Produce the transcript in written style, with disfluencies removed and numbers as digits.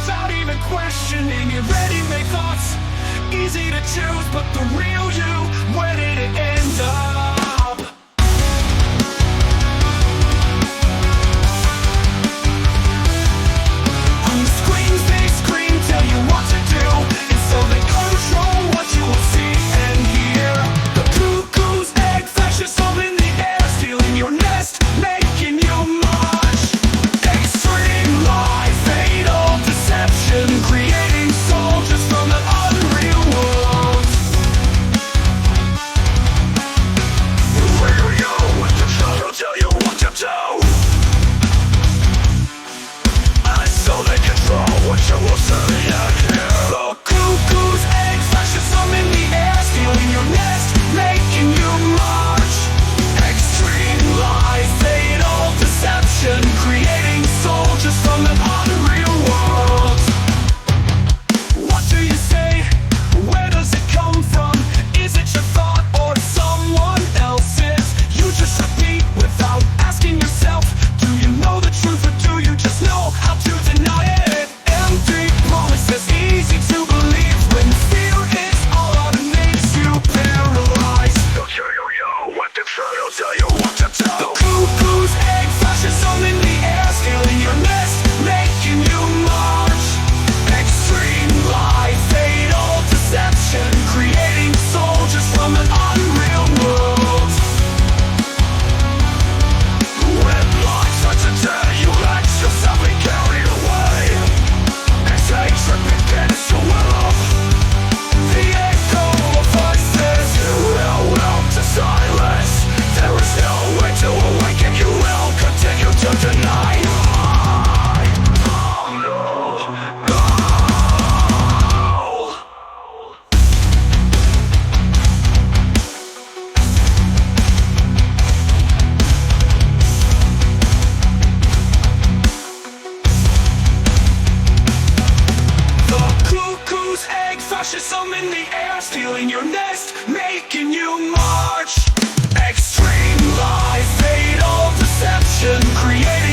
without even questioning it. Ready-made thoughts, easy to choose, but the real you, where did it end up? On the screens they scream, tell you what to do, and so they control what you will see and hear. The cuckoo's egg, fascism in the air, stealing your nest, making you march. Extreme lie, fatal deception, creating soldiers from the unreal world. Where are you with the truth? They'll tell you what to do, and so they control what you will see and hear. The cuckoo's egg, fascism in the air, stealing your nest, making you march. Extreme lie, fatal deception, creating soldiers from an unreal world. What do you say? Where does it come from? Is it your thought or someone else's? You just repeat without asking yourself, do you know the truth or do you just know how to deny it? Empty promises, easy to believe, when fear is all that makes you paralyzed. They'll tell you what to try, they'll tell you what to do. The cuckoo's egg, fascism in the air, stealing your nest, making you march. Extreme lie, fatal deception, creating soldiers from an unreal world. When lies are to tell you, let yourself be carried away. As hatred begins to well up, the echo of voices you will help to silence. There is no way to awaken, you will continue to deny. Oh no, no. The cuckoo's egg, fascism in the air, stealing your nest, making you march. Extreme lie, fatal deception, creating